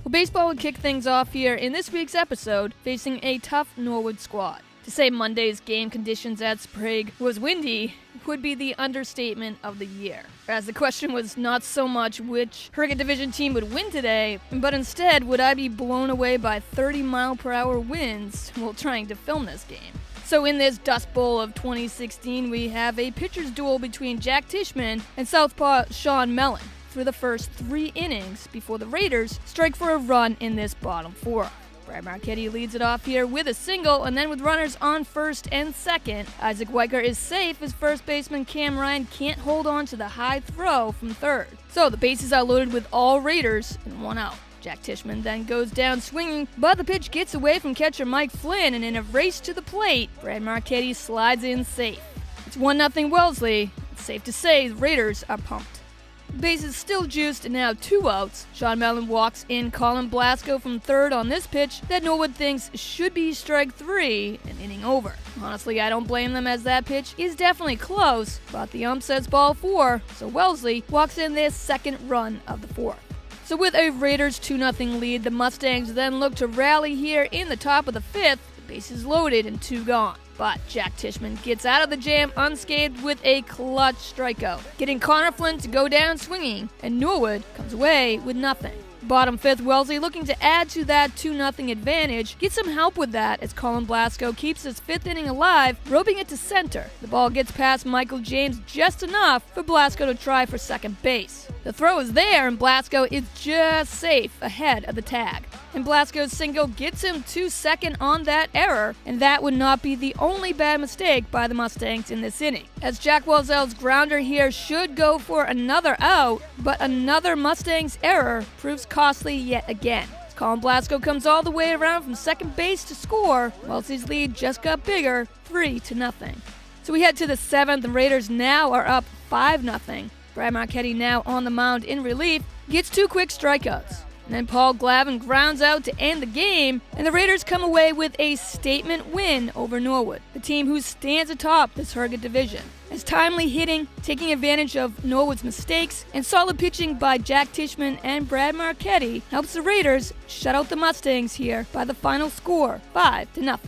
Well, baseball would kick things off here in this week's episode, facing a tough Norwood squad. To say Monday's game conditions at Sprague was windy would be the understatement of the year, as the question was not so much which Hurricane Division team would win today, but instead, would I be blown away by 30-mile-per-hour winds while trying to film this game? So in this Dust Bowl of 2016, we have a pitcher's duel between Jack Tishman and Southpaw Sean Mellon through the first 3 innings before the Raiders strike for a run in this bottom 4. Brad Marchetti leads it off here with a single, and then with runners on first and second, Isaac Weicker is safe as first baseman Cam Ryan can't hold on to the high throw from third. So the bases are loaded with all Raiders and 1 out. Jack Tishman then goes down swinging, but the pitch gets away from catcher Mike Flynn, and in a race to the plate, Brad Marchetti slides in safe. It's 1-0 Wellesley. It's safe to say the Raiders are pumped. The base is still juiced and now 2 outs. Sean Mellon walks in Colin Blasco from third on this pitch that Norwood thinks should be strike 3 and inning over. Honestly, I don't blame them as that pitch is definitely close, but the ump says ball 4, so Wellesley walks in their second run of the 4th. So with a Raiders 2-0 lead, the Mustangs then look to rally here in the top of the 5th. The bases loaded and 2 gone. But Jack Tishman gets out of the jam unscathed with a clutch strikeout, getting Connor Flynn to go down swinging, and Norwood comes away with nothing. Bottom 5th, Wellesley looking to add to that 2-0 advantage, gets some help with that as Colin Blasco keeps his 5th inning alive, roping it to center. The ball gets past Michael James just enough for Blasco to try for second base. The throw is there, and Blasco is just safe ahead of the tag. And Blasco's single gets him to second on that error, and that would not be the only bad mistake by the Mustangs in this inning, as Jack Wellsell's grounder here should go for another out, but another Mustangs error proves costly yet again. Colin Blasco comes all the way around from second base to score. Wellesley's lead just got bigger, 3-0. So we head to the 7th, the Raiders now are up 5-0. Brad Marchetti now on the mound in relief, gets 2 quick strikeouts. And then Paul Glavin grounds out to end the game, and the Raiders come away with a statement win over Norwood, the team who stands atop this Hurricane Division. As timely hitting, taking advantage of Norwood's mistakes, and solid pitching by Jack Tishman and Brad Marchetti helps the Raiders shut out the Mustangs here by the final score, 5-0.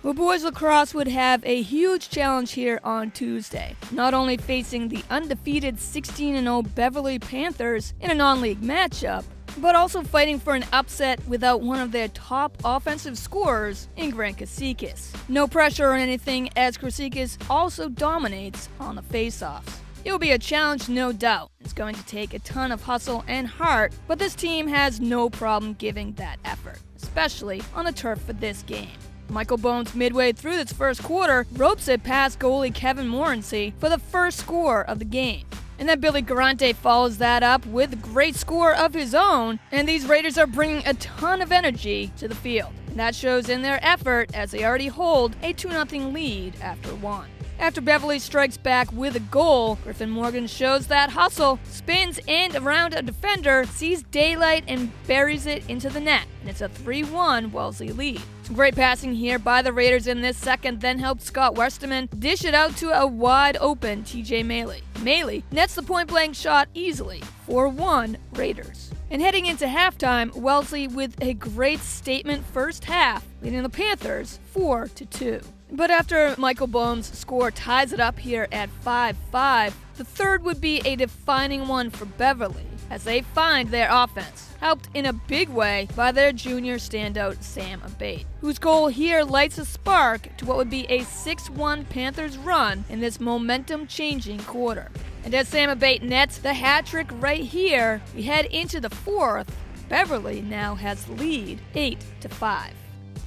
Well, boys lacrosse would have a huge challenge here on Tuesday, not only facing the undefeated 16-0 Beverly Panthers in a non-league matchup, but also fighting for an upset without one of their top offensive scorers in Grant Casikis. No pressure or anything, as Casikis also dominates on the faceoffs. It will be a challenge, no doubt. It's going to take a ton of hustle and heart, but this team has no problem giving that effort, especially on the turf for this game. Michael Bones, midway through this first quarter, ropes it past goalie Kevin Morency for the first score of the game. And then Billy Garante follows that up with a great score of his own, and these Raiders are bringing a ton of energy to the field. And that shows in their effort as they already hold a 2-0 lead after 1. After Beverly strikes back with a goal, Griffin Morgan shows that hustle, spins in around a defender, sees daylight, and buries it into the net. And it's a 3-1 Wellesley lead. Some great passing here by the Raiders in this second, then helped Scott Westerman dish it out to a wide-open TJ Maley. Maley nets the point-blank shot easily, 4-1 Raiders. And heading into halftime, Wellesley with a great statement first half, leading the Panthers 4-2. But after Michael Bones' score ties it up here at 5-5, the third would be a defining one for Beverly, as they find their offense, helped in a big way by their junior standout Sam Abate, whose goal here lights a spark to what would be a 6-1 Panthers run in this momentum-changing quarter. And as Sam Abate nets the hat trick right here, we head into the 4th. Beverly now has the lead, 8-5.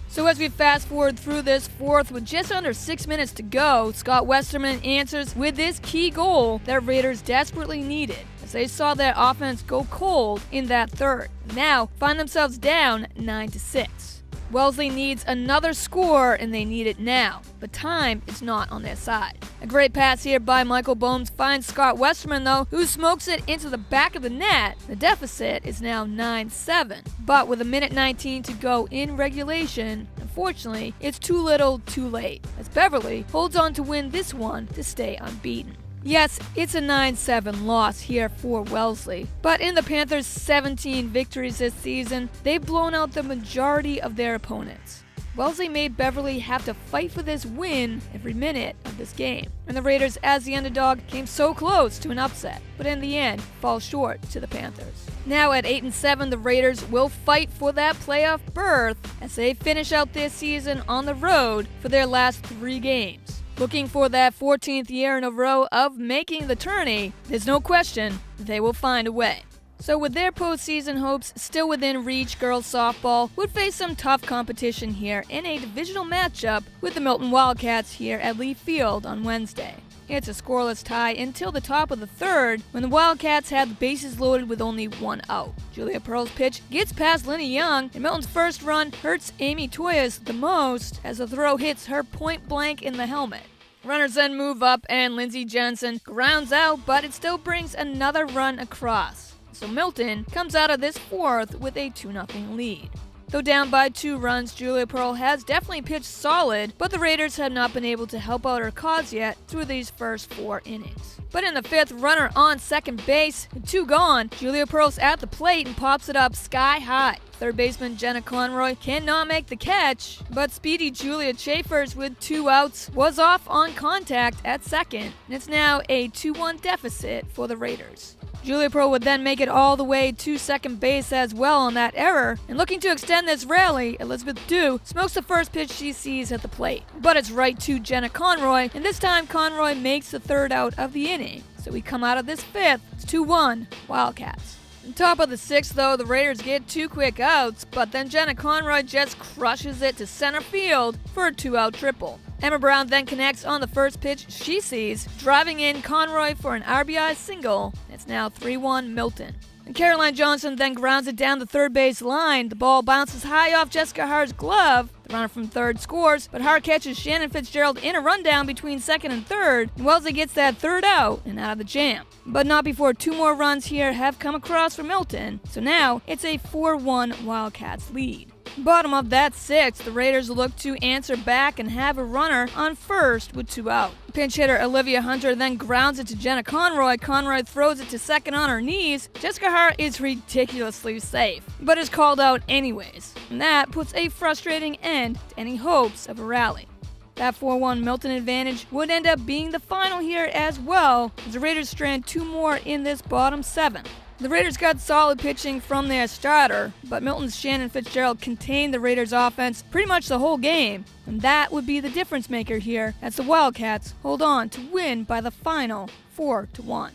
So as we fast forward through this 4th with just under 6 minutes to go, Scott Westerman answers with this key goal that Raiders desperately needed, as they saw their offense go cold in that 3rd. Now find themselves down 9-6. Wellesley needs another score, and they need it now, but time is not on their side. A great pass here by Michael Bones finds Scott Westerman, though, who smokes it into the back of the net. The deficit is now 9-7, but with a minute 19 to go in regulation, unfortunately, it's too little too late, as Beverly holds on to win this one to stay unbeaten. Yes, it's a 9-7 loss here for Wellesley, but in the Panthers' 17 victories this season, they've blown out the majority of their opponents. Wellesley made Beverly have to fight for this win every minute of this game, and the Raiders, as the underdog, came so close to an upset, but in the end, fall short to the Panthers. Now at 8-7, the Raiders will fight for that playoff berth as they finish out this season on the road for their last 3 games. Looking for that 14th year in a row of making the tourney, there's no question they will find a way. So with their postseason hopes still within reach, girls softball would face some tough competition here in a divisional matchup with the Milton Wildcats here at Lee Field on Wednesday. It's a scoreless tie until the top of the third when the Wildcats had the bases loaded with only 1 out. Julia Pearl's pitch gets past Linny Young, and Milton's first run hurts Amy Toyas the most as the throw hits her point blank in the helmet. Runners then move up and Lindsey Jensen grounds out, but it still brings another run across. So Milton comes out of this fourth with a 2-0 lead. Though down by 2 runs, Julia Pearl has definitely pitched solid, but the Raiders have not been able to help out her cause yet through these first 4 innings. But in the 5th, runner on second base, with 2 gone, Julia Pearl's at the plate and pops it up sky high. Third baseman Jenna Conroy cannot make the catch, but speedy Julia Chafers with 2 outs was off on contact at second, and it's now a 2-1 deficit for the Raiders. Julia Pearl would then make it all the way to second base as well on that error, and looking to extend this rally, Elizabeth Dew smokes the first pitch she sees at the plate. But it's right to Jenna Conroy, and this time Conroy makes the 3rd out of the inning. So we come out of this 5th, it's 2-1 Wildcats. On top of the 6th, though, the Raiders get 2 quick outs, but then Jenna Conroy just crushes it to center field for a 2-out triple. Emma Brown then connects on the first pitch she sees, driving in Conroy for an RBI single. It's now 3-1 Milton. And Caroline Johnson then grounds it down the third base line. The ball bounces high off Jessica Hart's glove. The runner from third scores, but Hart catches Shannon Fitzgerald in a rundown between second and third, and Wellesley gets that 3rd out and out of the jam. But not before 2 more runs here have come across for Milton, so now it's a 4-1 Wildcats lead. Bottom of that 6th, the Raiders look to answer back and have a runner on first with 2 out. Pinch hitter Olivia Hunter then grounds it to Jenna Conroy. Conroy throws it to second on her knees. Jessica Hart is ridiculously safe, but is called out anyways. And that puts a frustrating end to any hopes of a rally. That 4-1 Milton advantage would end up being the final here as well, as the Raiders strand 2 more in this bottom 7th. The Raiders got solid pitching from their starter, but Milton's Shannon Fitzgerald contained the Raiders' offense pretty much the whole game, and that would be the difference maker here as the Wildcats hold on to win by the final 4-1.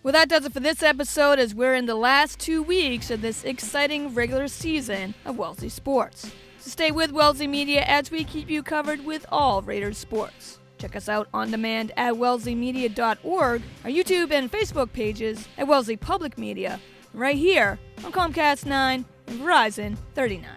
Well, that does it for this episode as we're in the last 2 weeks of this exciting regular season of Wellesley sports. So stay with Wellesley Media as we keep you covered with all Raiders sports. Check us out on demand at wellesleymedia.org, our YouTube and Facebook pages at Wellesley Public Media, right here on Comcast 9 and Verizon 39.